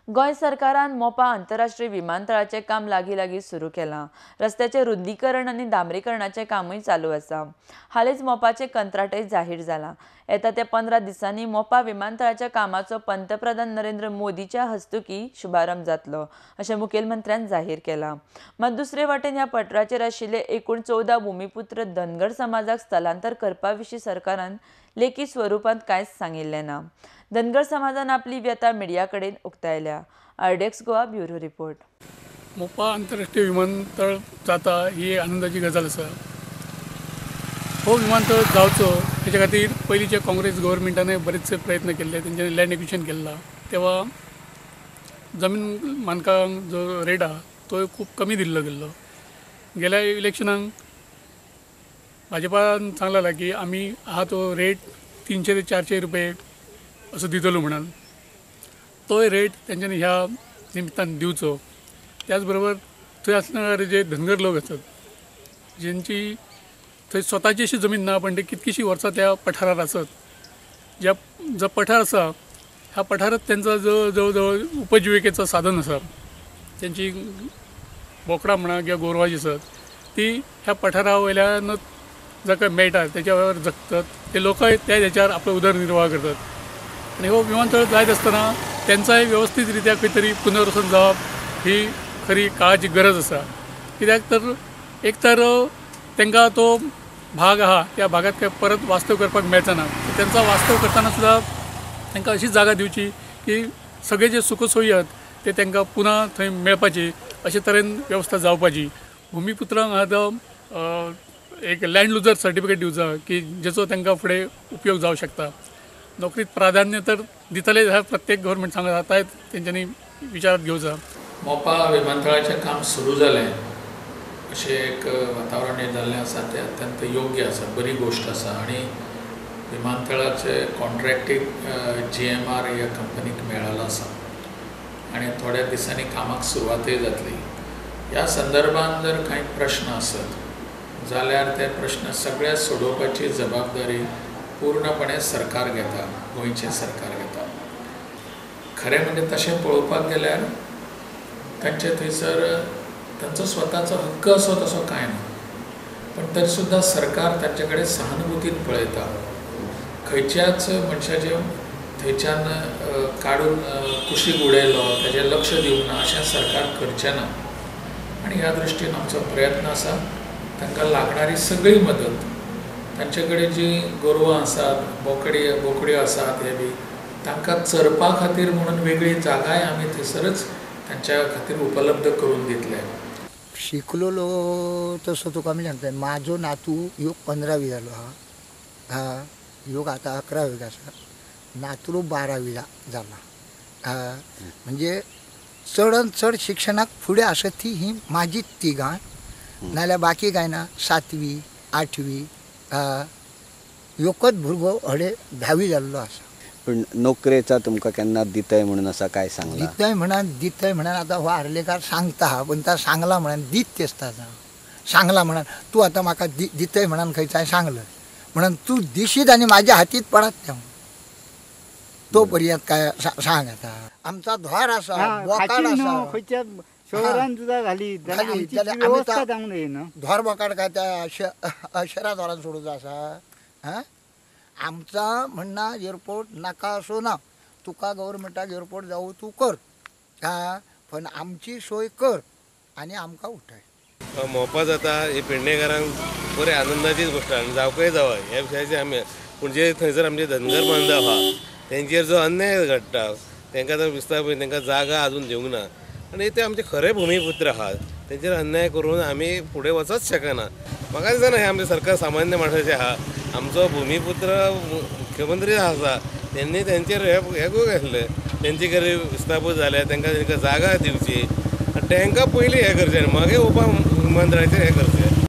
गोंय सरकारान मोपा आंतरराष्ट्रीय विमानतळाचे काम लागीं सुरू केलां। रस्त्याचे रुंदीकरण आनी डांबरीकरणाचें कामूय चालू आसा। हालींच मोपाचें कंत्राटय जाहीर जालां। येता त्या 15 दिसांनी मोपा विमानतळाच्या कामाचो पंतप्रधान नरेंद्र मोदीच्या हस्तुकीं शुभारंभ जातलो, अशें मुखेलमंत्र्यान जाहीर केलां। मात दुसरे वटेन ह्या पठाराचेर आशिल्ले एकूण 14 भुमिपुत्र धनगर समाजाक स्थलांतर करपा विशीं सरकारान लेखी स्वरुपांत कांयच सांगिल्लें ना। धनगर समाजान आपली व्यथा मिडिया कडेन उक्तायल्या। आरडेक्स गोवा ब्युरो रिपोर्ट। मोपा आंतरराष्ट्रीय विमानतळ जाता ही आनंदाची गजाल आसा। हो विमानतळ जावचो हेच्या खातीर पयलींच्या काँग्रेस गव्हर्मेंटान बरेचसे प्रयत्न केले। तेंच्यानी लँड एक्विजिशन केला तेव्हा जमीन मालकांक जो रेट आहा तो खूप कमी दिल्लो गेल्लो। गेल्या इलेक्शनाक भाजपान सांगलेला की आमी आहा तो रेट 300 ते 400 रुपये असो दितलो म्हणून। तोय रेट तेंच्यांनी ह्या निमित्तान दिवचो। त्याचबरोबर थंय आसणारे जे धनगर लोक आसात ज्यांची थंय स्वताची अशी जमीन ना पण ते कितकीशी वर्सां त्या पठारार आसत। जो पठार आसा ह्या पठारात त्यांचा जो जवळ उपजिविकेचं साधन आसा, त्यांची बोकडां म्हणा किंवा गोरवां जी आसात ती ह्या पठारा वयल्यानच जाका मेळटा त्याच्या वेळार जगतात। ते लोकय त्या हेच्यार आपलो उदरनिर्वाह करतात। आणि हो विमानतळ जायत आसतना त्यांचाय व्यवस्थित रित्या खंय तरी पुनर्वसन जावप ही खरी काळाची गरज आसा। कित्याक तर एक तर तांकां तो भाग आहा त्या भागात काय परत वास्तव करपाक मेळचा ना। त्यांचा वास्तव करताना सुद्धा तांकां अशी जागा दिवची की सगळे जे सुखसोयी आहेत ते तांकां पुन्हा थंय मेळपाची, अशे तरेन व्यवस्था जावपाची। भुमिपुत्रांक आहा तो एक लँड लुजर सर्टिफिकेट दिवचा की जेचो तांकां फुडें उपयोग जावं शकता। नोकरीत प्राधान्य तर दितले ह्या प्रत्येक गव्हर्मेंट सांगत आहा तेंच्यांनी विचारात घेवचा। मोपा विमानतळाचें काम सुरू जालें अशें एक वातावरण जाल्लें आसा तें अत्यंत योग्य आसा, बरी गोश्ट आसा। आणि विमानतळाचे कॉन्ट्रॅक्टीक GMR ह्या कंपनीक मेळ्ळलो आसा आणि थोड्या दिसांनी कामाक सुरवातय जातली। ह्या संदर्भात जर कांय प्रश्न आसत जाल्यार ते प्रश्न सगळे सोडोवपाची जबाबदारी पूर्णपणे सरकार घेता, गोंयचें सरकार घेता। खरें म्हणजे तशें पळोवपाक गेल्यार तांचे थंयसर तांचो स्वताचो हक्क असो तसो कांय ना, पण तरी सुद्दां सरकार तांचे कडेन सहानुभुतीन पळयता। खंयच्याच मनशाचे थंयच्यान काडून कुशीक उडयलो ताचेर लक्ष दिवंक ना अशें सरकार करचें ना। आणि ह्या दृश्टीन आमचो प्रयत्न आसा तांकां लागणारी सगळी मदत, तांचे कडेन जी गोरवां आसात, बोकड्यो आसात, हे बी तांकां चरपा खातीर म्हणून वेगळी जागाय आमी थंयसरच तांच्या खातीर उपलब्ध करून दितले। शिकलेलो तसो तुका आमी सांगता, म्हाजो नातू ह्यो 15वी जालो हा, ह्यो आतां 11वीक आसा, नातरू 12वी जाला। म्हणजे चडांत चड शिक्षणाक फुडें आसत ही म्हाजीच तिगां, नाल्यार बाकी काय ना। 7वी 8वी एकच भुरगो हडे 10वी जाल्लो आसा। पण नोकरेचा तुमकां केन्ना दितय म्हणून असा काय सांगला? दितय म्हणून आतां हो आर्लेकार सांगता, पण ता सांगला म्हणून दीत तेसता सांगला म्हणून तूं आतां म्हाका दितय म्हणून खंयचाय सांगलं म्हणून तूं दिशीत आनी म्हाज्या हातीत पडत तें तो पर्यंत काय सांग। आता आमचा द्वार आसा, बोकाड आसा, खंयच्या शहरान सुद्दां घाली व्यवस्था जावंक जायना। द्वार बोकाड काय त्या शहरा द्वारान सोडूचा आसा। आमचा म्हणणा एअरपोर्ट नाका असो ना, तुका गव्हर्मेंटाक एअरपोर्ट जावं तूं कर, पण आमची सोय कर आणि आमकां उठय। मोपा जाता ही पेडणेकारांक बरे आनंदाचीच गोश्ट आनी जावकय जावं ह्या विशयाचेर आमी। पूण जे थंयसर आमचे धनगर बांधव आहा तेंचेर जो अन्याय घडटा तांकां तर विस्थापीत तांकां जागा अजून दिवंक ना, आनी ते आमचे खरे भुमिपुत्र आहात तेंचेर अन्याय करून आमी फुडें वचच शकना। म्हाका दिसना हें आमचें सरकार सामान्य माणसाचें आहा। आमचो भुमिपुत्र मुख्यमंत्री आसा त्यांनी तेंचेर हे घेतलें, तेंचे कडेन विस्थापीत जाले तांकां जागा दिवची, तांकां पयलीं हें करचें मागीर विमानतळाचेर हें करचें।